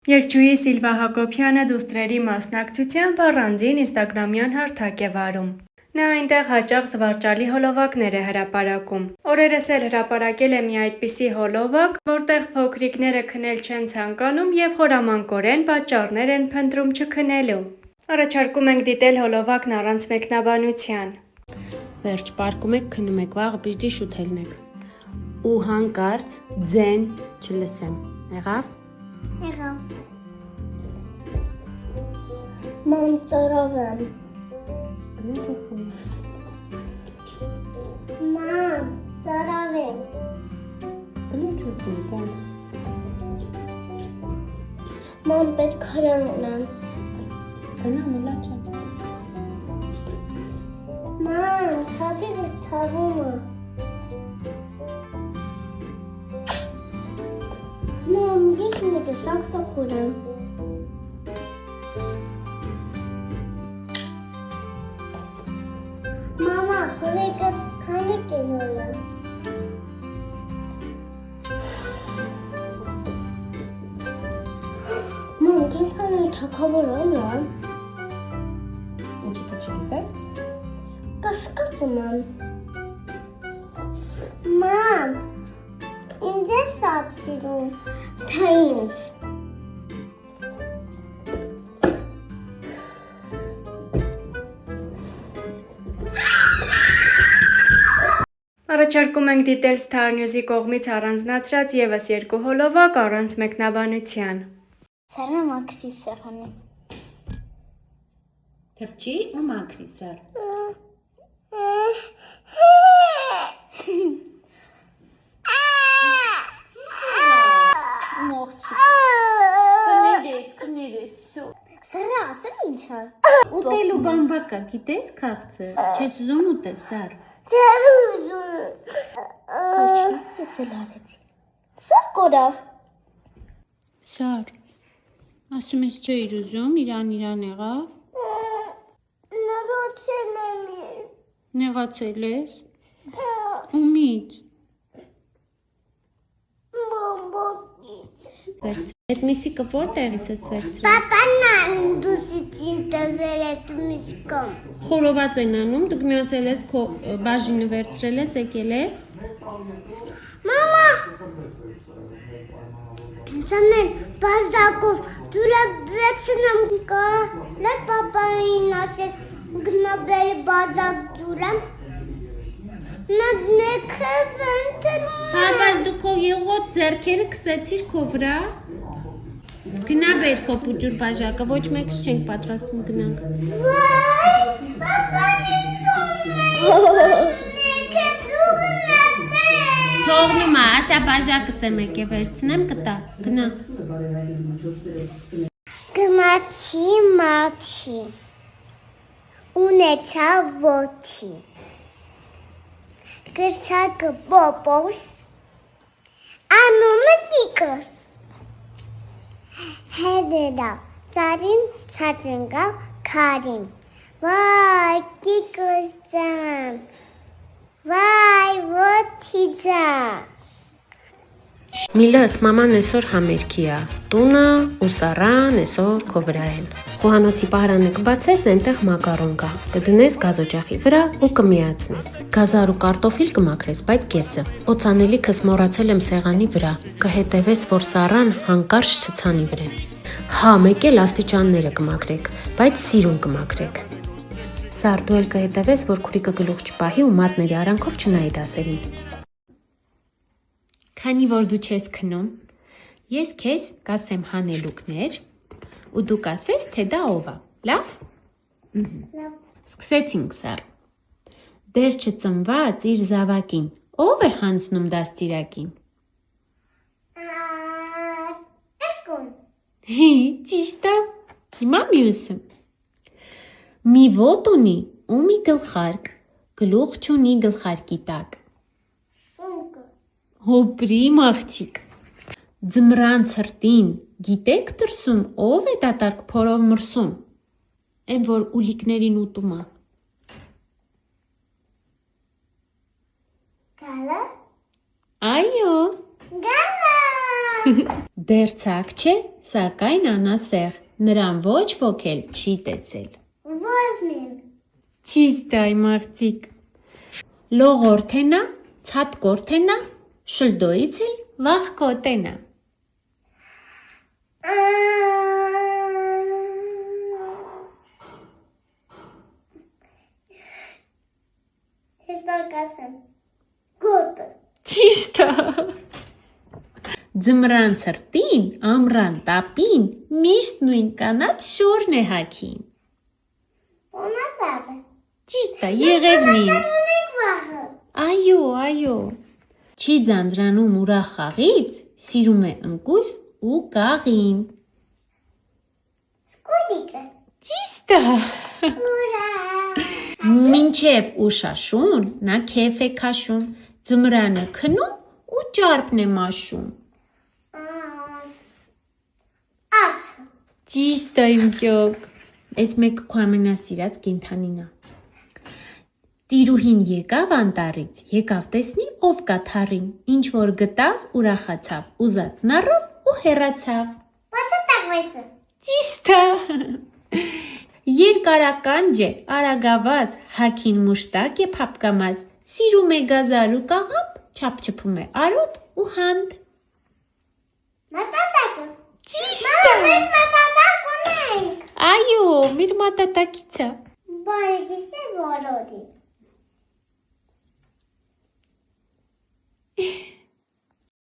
Երգչուհի Սիլվա Հակոբյանը դուստրերի մասնակցությամբ առանձին ինստագրամյան հարթակ է վարում։ Նա այնտեղ հաճախ զվարճալի հոլովակներ է հրապարակում։ Օրերս էլ հրապարակել է մի այդպիսի հոլովակ, որտեղ փոքրիկները քնել չեն ցանկանում և խորամանկորեն պատճառներ են փնտրում չքնելու։ Առաջարկում ենք դիտել հոլովակն առանց մեկնաբանության։ Վերջ, պարկում եք, քնում եք, վաղը պիտի շուտ ելնեք։ Ու հանկարծ ձեն չլսեմ։ Եղավ։ Ման ծարավ եմ։ Ման ծարավ եմ։ Ման պետք հրան ունեմ։ Ման, թաթիվ ես ծարվում է։ Ման, ես նեկը սակտա խորեմ։ Մամա, փոլեկը քանի կենոլ է։ Ման, կենքան է թակավորան է։ Ինչի դու չգիտես։ Կասկածում եմ։ Մամ, ինձ է սացիրում, թե ինձ։ Առաջարկում ենք դիտել Star News-ի կողմից առանձնացրած ևս երկու հոլովակ առանց մեկնաբանության։ Սարը մաքրի սեղանի։ Թրջի ու մաքրի սար։ Սարը ասել ինչ է։ Ուտելու բամբակա, գիտես քաղցը։ Չես ուզում ուտես, սար։ Ես էլ արեցի։ Սա կորավ։ Սար, ասում ես չէիր ուզում, իրան եղավ։ Նրոցել եմ իր։ Նեղացել ես։ Ումից։ Բամբակից։ Այդ միսիկը որտեղից ես վերցրել։ Պապան դուսից ինտեգրել է միսկում։ Խորոված են անում, դու գնացել ես, քո բաժինը վերցրել ես, եկել ես։ Մամա։ Սամեն բազակով դուրը վեցնեմ կա։ Նա պապային ասես գնաբերի բազակ դուրեմ։ Նա նեքը վենտերում է։ Հա, բայց դու քո եղոտ ձեռքերը քսեցիր քո վրա։ Գնա բեր քո պուջուր բաժակը, ոչ մեկս չենք պատրաստում գնանք։ Վայ, պապանի տունն է, Թողնում է, ասա բաժակս եմ եկե վերցնեմ, կտա, գնա։ Գմաչի մաչի, ունեցա ոչի, գրսակը բոբոս, անունը կիկոս, հետերա ծարին չաճնգավ քարին, վայ կիկոս ճան, վայ ոչի ճան։ Միլս, մաման այսօր համերգի է, տունը ու Սառան այսօր քո վրա են։ Խոհանոցի պահարանը կբացես, այնտեղ մակարոն կա, կդնես գազօջախի վրա ու կմիացնես։ Գազար ու կարտոֆիլ կմաքրես, բայց կեսը։ Օծանելիքս մոռացել եմ սեղանի վրա, կհետևես, որ Սառան հանկարծ չցանի վրեն։ Հա, մեկ էլ աստիճանները կմաքրեք, բայց սիրուն կմաքրեք։ Սառ, դու էլ կհետևես, որ քուրիկը գլուխ չպահի ու մատների արանքով չնայի դասերին։ Քանի որ դու չես քնում, ես քեզ կասեմ հանելուկներ ու դու կասես, թե դա ով է, լավ։ Սկսեցինք, Սառ։ Դեր չծնված իր զավակին, ով է հանձնում դաստիարակին։ Ճիշտ է, հիմա մյուսը։ Մի ոտ ունի ու մի գլխարկ, գլուխ չունի գլխարկի տակ։ Հոպրիմ աղջիկ։ Ձմռան ցրտին, գիտեք դրսում ով է դատարկ փորով մրսում։ Այն որ ուլիկներին ուտում է։ Գալը։ Այո։ Գալը։ Դեռ ցակ չէ, սակայն անասեղ, նրան ոչ ոք էլ չի տեսել։ Ոզնին։ Չիստայ մարդիկ։ Լողորթենա, ցատկորթենա, շլդոից էլ վախկոտենա։ Հստակասեմ։ Գոտը։ Ճիշտ է։ Ձմռան ցրտին, ամռան տապին, միշտ նույն կանաչ շորն է հագին։ Ունածածը։ Ճիշտ է, եղևնին։ Ունենք վախը։ Այո։ Չի ձանձրանում ուրախ խաղից, սիրում է ընկույզ ու կաղին։ Սկուլիկը։ Ճիշտ է։ Ուրա։ Մինչև ուշաշուն, նա քեֆ է քաշում, ձմռանը քնում ու ճարպն է մաշում։ Ացը։ Ճիշտ է իմ կյոկ։ Այս մեկը քո ամենասիրած կենդանին է։ Տիրուհին եկավ անտառից, եկավ տեսնի ով կա թառին, ինչ որ գտավ, ուրախացավ, ուզած նռավ ու հեռացավ։ Ո՞նց է տակվեսը։ Ճիշտ է։ Երկարականջ է, արագավազ, հագին մուշտակ է փափկամած, սիրում է գազար ու կաղամբ, չափչփում է արոտ ու հանդ։ Մատատակը։ Ճիշտ է։ Մենք մատատակ ունենք։ Այո, մեր մատատակից է։ Բարեկիս է որորի։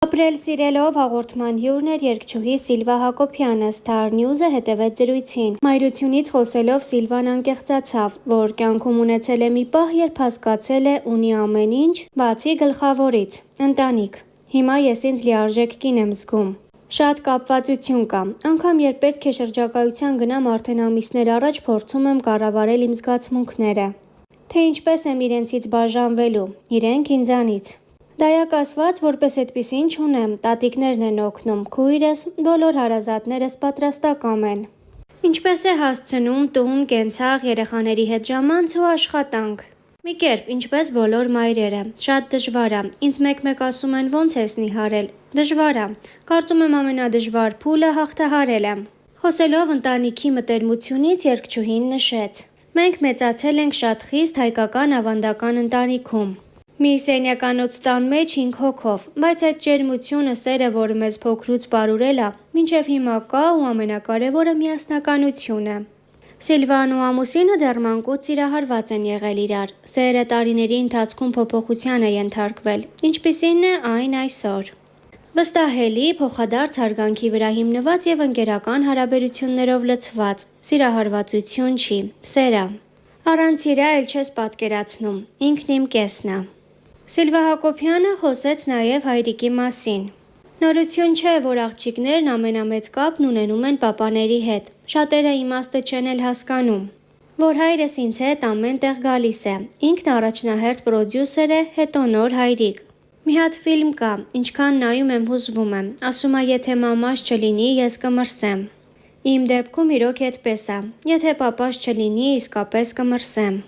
Ապրել սիրելով հաղորդման հյուրն էր երգչուհի Սիլվա Հակոբյանը, Star News-ը հետևեց զրույցին։ Մայրությունից խոսելով Սիլվան անկեղծացավ, որ կյանքում ունեցել է մի պահ, երբ հասկացել է ունի ամեն ինչ, բացի գլխավորից՝ ընտանիք։ Հիմա ես ինձ լիարժեք կին եմ զգում։ Շատ կապվածություն կա, անգամ երբ պետք է շրջագայության գնամ արդեն ամիսներ առաջ փորձում եմ կառավարել իմ զգացմունքները, թե ինչպես եմ իրենցից բաժանվելու, իրենք ինձանից։ Դայակ ասված, որպես այդպիսին չունեմ, տատիկներն են օգնում, քույրս, բոլոր հարազատներս պատրաստակամ են։ Ինչպես է հասցնում տուն, կենցաղ, երեխաների հետ ժամանց ու աշխատանք։ Մի կերպ, ինչպես բոլոր մայրերը, շատ դժվար է, ինձ մեկ-մեկ ասում են ոնց ես նիհարել, դժվար է, կարծում եմ ամենադժվար փուլը հաղթահարել եմ։ Խոսելով ընտանիքի մտերմությունից երգչուհին նշեց. Մենք մեծացել ենք շատ խիստ հայկական ավանդական ընտանիքում։ Մի սենյականոց տան մեջ 5 հոգով, բայց այդ ջերմությունը, սերը, որը մեզ փոքրուց պարուրել է, մինչև հիմա կա ու ամենակարևորը միասնականությունը։ Սիլվան ու ամուսինը դեռ մանկուց սիրահարված են եղել իրար, սերը տարիների ընթացքում փոփոխության է ենթարկվել, ինչպիսին է այն այսօր։ Վստահելի, փոխադարձ հարգանքի վրա հիմնված եւ ընկերական հարաբերություններով լցված, սիրահարվածություն չի, սեր է։ Առանց իրա էլ չես պատկերացնում, ինքն իմ կեսն է։ Սիլվա Հակոբյանը խոսեց նաև հայրիկի մասին։ Նորություն չէ, որ աղջիկներն ամենամեծ կապն ունենում են պապաների հետ։ Շատերը իմաստը չեն էլ հասկանում, որ հայրս ինձ հետ ամեն տեղ գալիս է։ Ինքն առաջնահերթ պրոդյուսեր է, հետո նոր հայրիկ։ Մի հատ ֆիլմ կա, ինչքան նայում եմ հուզվում եմ, ասում է եթե մամաս չլինի, ես կմրսեմ։ Իմ դեպքում իրոք այդպես է, եթե պապաս չլինի, իսկապես կմրսեմ։